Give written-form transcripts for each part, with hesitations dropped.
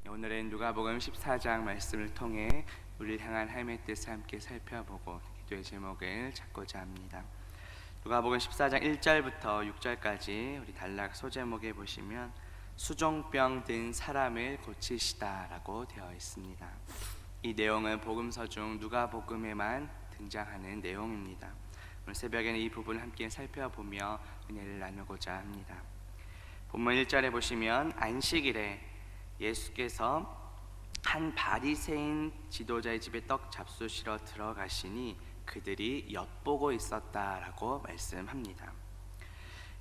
오늘은 누가복음 14장 말씀을 통해 우리를 향한 하나님의 뜻을 함께 살펴보고 기도의 제목을 찾고자 합니다. 누가복음 14장 1절부터 6절까지 우리 단락 소제목에 보시면 수종병 든 사람을 고치시다 라고 되어 있습니다. 이 내용은 복음서 중 누가복음에만 등장하는 내용입니다. 오늘 새벽에는 이 부분을 함께 살펴보며 은혜를 나누고자 합니다. 본문 1절에 보시면 안식일에 예수께서 한 바리새인 지도자의 집에 떡 잡수시러 들어가시니 그들이 엿보고 있었다라고 말씀합니다.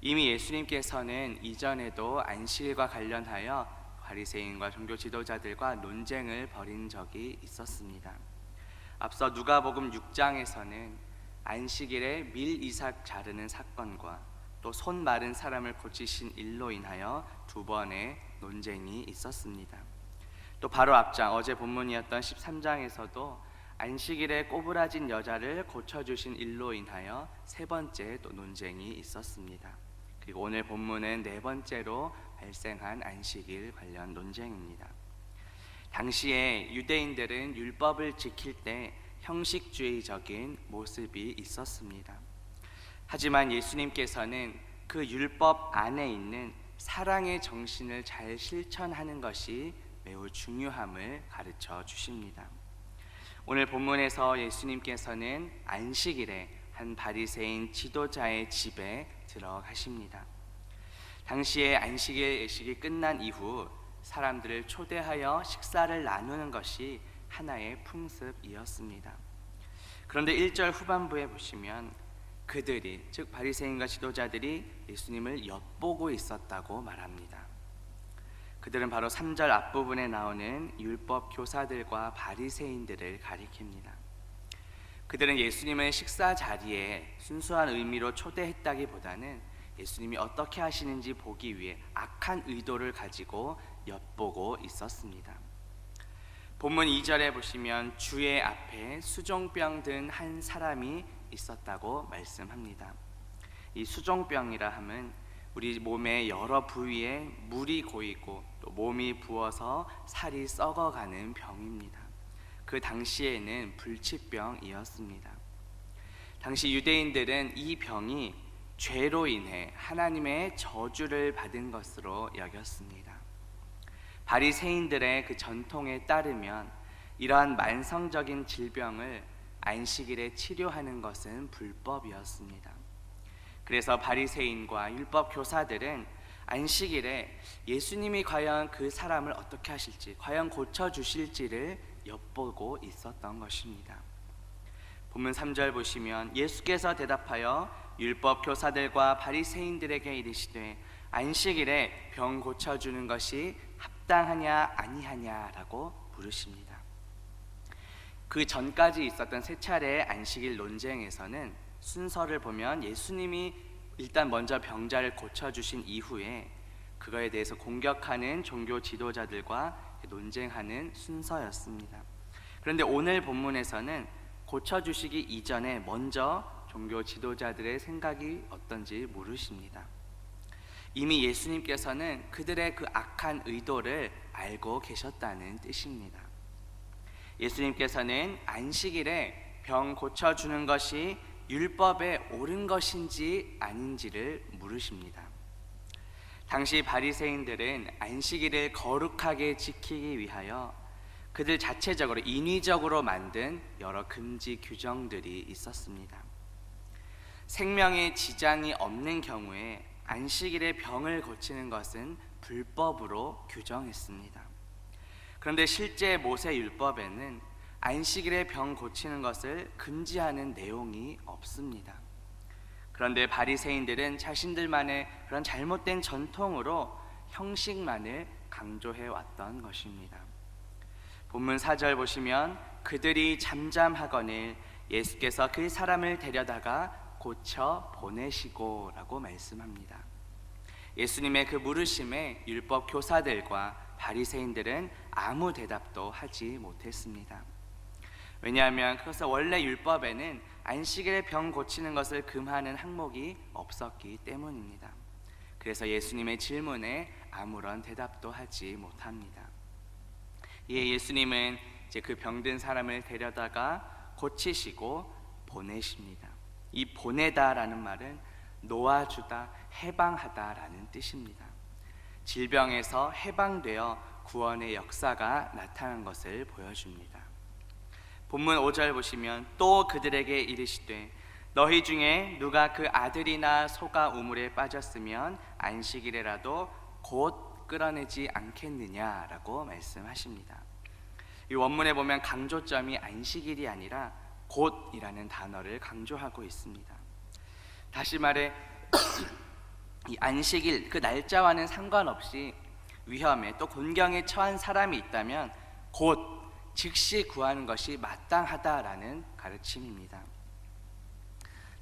이미 예수님께서는 이전에도 안식일과 관련하여 바리새인과 종교 지도자들과 논쟁을 벌인 적이 있었습니다. 앞서 누가복음 6장에서는 안식일에 밀 이삭 자르는 사건과 또 손 마른 사람을 고치신 일로 인하여 두 번의 논쟁이 있었습니다. 또 바로 앞장 어제 본문이었던 13장에서도 안식일에 꼬부라진 여자를 고쳐주신 일로 인하여 세 번째 또 논쟁이 있었습니다. 그리고 오늘 본문은 네 번째로 발생한 안식일 관련 논쟁입니다. 당시에 유대인들은 율법을 지킬 때 형식주의적인 모습이 있었습니다. 하지만 예수님께서는 그 율법 안에 있는 사랑의 정신을 잘 실천하는 것이 매우 중요함을 가르쳐 주십니다. 오늘 본문에서 예수님께서는 안식일에 한 바리새인 지도자의 집에 들어가십니다. 당시에 안식일 예식이 끝난 이후 사람들을 초대하여 식사를 나누는 것이 하나의 풍습이었습니다. 그런데 1절 후반부에 보시면 그들이, 즉 바리새인과 지도자들이 예수님을 엿보고 있었다고 말합니다. 그들은 바로 3절 앞부분에 나오는 율법 교사들과 바리새인들을 가리킵니다. 그들은 예수님을 식사 자리에 순수한 의미로 초대했다기보다는 예수님이 어떻게 하시는지 보기 위해 악한 의도를 가지고 엿보고 있었습니다. 본문 2절에 보시면 주의 앞에 수종병 든 한 사람이 있었다고 말씀합니다. 이 수종병이라 함은 우리 몸의 여러 부위에 물이 고이고 또 몸이 부어서 살이 썩어가는 병입니다. 그 당시에는 불치병이었습니다. 당시 유대인들은 이 병이 죄로 인해 하나님의 저주를 받은 것으로 여겼습니다. 바리새인들의 그 전통에 따르면 이러한 만성적인 질병을 안식일에 치료하는 것은 불법이었습니다. 그래서 바리새인과 율법 교사들은 안식일에 예수님이 과연 그 사람을 어떻게 하실지, 과연 고쳐주실지를 엿보고 있었던 것입니다. 본문 3절 보시면 예수께서 대답하여 율법 교사들과 바리새인들에게 이르시되 안식일에 병 고쳐주는 것이 합당하냐 아니하냐라고 물으십니다. 그 전까지 있었던 세 차례의 안식일 논쟁에서는 순서를 보면 예수님이 일단 먼저 병자를 고쳐주신 이후에 그거에 대해서 공격하는 종교 지도자들과 논쟁하는 순서였습니다. 그런데 오늘 본문에서는 고쳐주시기 이전에 먼저 종교 지도자들의 생각이 어떤지 물으십니다. 이미 예수님께서는 그들의 그 악한 의도를 알고 계셨다는 뜻입니다. 예수님께서는 안식일에 병 고쳐주는 것이 율법에 옳은 것인지 아닌지를 물으십니다. 당시 바리새인들은 안식일을 거룩하게 지키기 위하여 그들 자체적으로 인위적으로 만든 여러 금지 규정들이 있었습니다. 생명에 지장이 없는 경우에 안식일에 병을 고치는 것은 불법으로 규정했습니다. 그런데 실제 모세 율법에는 안식일에 병 고치는 것을 금지하는 내용이 없습니다. 그런데 바리새인들은 자신들만의 그런 잘못된 전통으로 형식만을 강조해 왔던 것입니다. 본문 4절 보시면 그들이 잠잠하거늘 예수께서 그 사람을 데려다가 고쳐 보내시고 라고 말씀합니다. 예수님의 그 물으심에 율법 교사들과 바리새인들은 아무 대답도 하지 못했습니다. 왜냐하면 그것은 원래 율법에는 안식일에 병 고치는 것을 금하는 항목이 없었기 때문입니다. 그래서 예수님의 질문에 아무런 대답도 하지 못합니다. 예수님은 이제 그 병든 사람을 데려다가 고치시고 보내십니다. 이 보내다라는 말은 놓아주다, 해방하다라는 뜻입니다. 질병에서 해방되어 구원의 역사가 나타난 것을 보여줍니다. 본문 5절 보시면 또 그들에게 이르시되 너희 중에 누가 그 아들이나 소가 우물에 빠졌으면 안식일에라도 곧 끌어내지 않겠느냐라고 말씀하십니다. 이 원문에 보면 강조점이 안식일이 아니라 곧이라는 단어를 강조하고 있습니다. 다시 말해 이 안식일 그 날짜와는 상관없이 위험에 또 곤경에 처한 사람이 있다면 곧 즉시 구하는 것이 마땅하다라는 가르침입니다.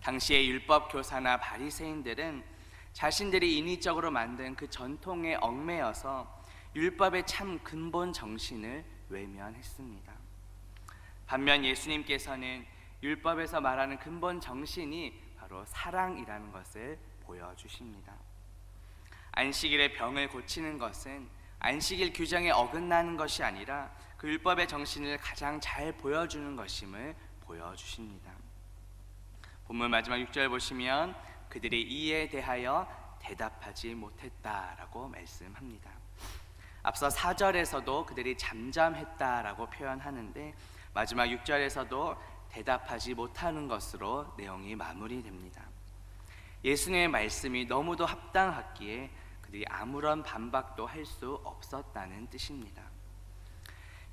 당시의 율법 교사나 바리새인들은 자신들이 인위적으로 만든 그 전통에 얽매여서 율법의 참 근본 정신을 외면했습니다. 반면 예수님께서는 율법에서 말하는 근본 정신이 바로 사랑이라는 것을 보여주십니다. 안식일에 병을 고치는 것은 안식일 규정에 어긋나는 것이 아니라 그 율법의 정신을 가장 잘 보여주는 것임을 보여주십니다. 본문 마지막 6절 보시면 그들이 이에 대하여 대답하지 못했다라고 말씀합니다. 앞서 4절에서도 그들이 잠잠했다라고 표현하는데 마지막 6절에서도 대답하지 못하는 것으로 내용이 마무리됩니다. 예수님의 말씀이 너무도 합당하기에 그들이 아무런 반박도 할 수 없었다는 뜻입니다.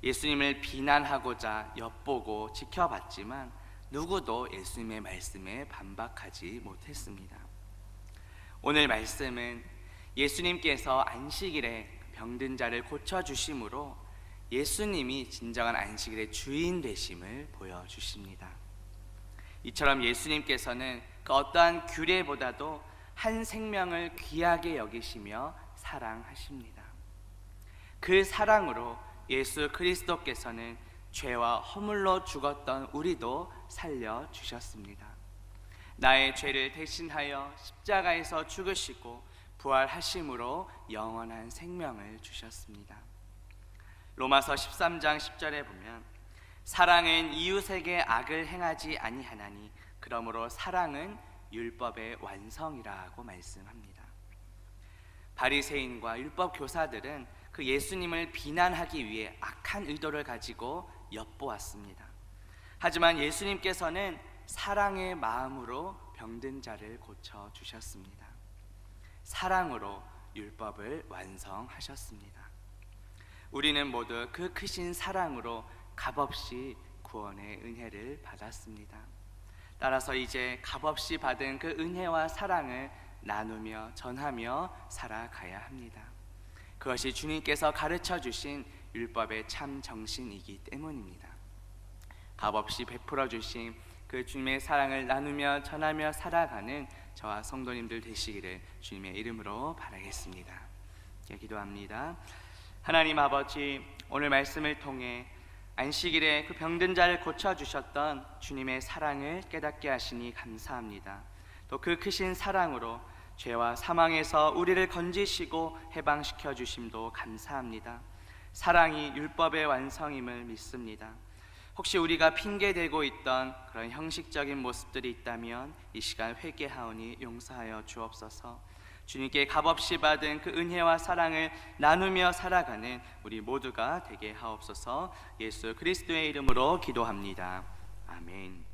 예수님을 비난하고자 엿보고 지켜봤지만 누구도 예수님의 말씀에 반박하지 못했습니다. 오늘 말씀은 예수님께서 안식일에 병든 자를 고쳐주심으로 예수님이 진정한 안식일의 주인 되심을 보여주십니다. 이처럼 예수님께서는 그 어떠한 규례보다도 한 생명을 귀하게 여기시며 사랑하십니다. 그 사랑으로 예수 그리스도께서는 죄와 허물로 죽었던 우리도 살려주셨습니다. 나의 죄를 대신하여 십자가에서 죽으시고 부활하심으로 영원한 생명을 주셨습니다. 로마서 13장 10절에 보면 사랑은 이웃에게 악을 행하지 아니하나니 그러므로 사랑은 율법의 완성이라고 말씀합니다. 바리새인과 율법 교사들은 그 예수님을 비난하기 위해 악한 의도를 가지고 엿보았습니다. 하지만 예수님께서는 사랑의 마음으로 병든 자를 고쳐 주셨습니다. 사랑으로 율법을 완성하셨습니다. 우리는 모두 그 크신 사랑으로 값없이 구원의 은혜를 받았습니다. 따라서 이제 값없이 받은 그 은혜와 사랑을 나누며 전하며 살아가야 합니다. 그것이 주님께서 가르쳐 주신 율법의 참 정신이기 때문입니다. 값없이 베풀어 주신 그 주님의 사랑을 나누며 전하며 살아가는 저와 성도님들 되시기를 주님의 이름으로 바라겠습니다. 기도합니다. 하나님 아버지, 오늘 말씀을 통해 안식일에 그 병든 자를 고쳐주셨던 주님의 사랑을 깨닫게 하시니 감사합니다. 또 그 크신 사랑으로 죄와 사망에서 우리를 건지시고 해방시켜 주심도 감사합니다. 사랑이 율법의 완성임을 믿습니다. 혹시 우리가 핑계대고 있던 그런 형식적인 모습들이 있다면 이 시간 회개하오니 용서하여 주옵소서. 주님께 값없이 받은 그 은혜와 사랑을 나누며 살아가는 우리 모두가 되게 하옵소서. 예수 그리스도의 이름으로 기도합니다. 아멘.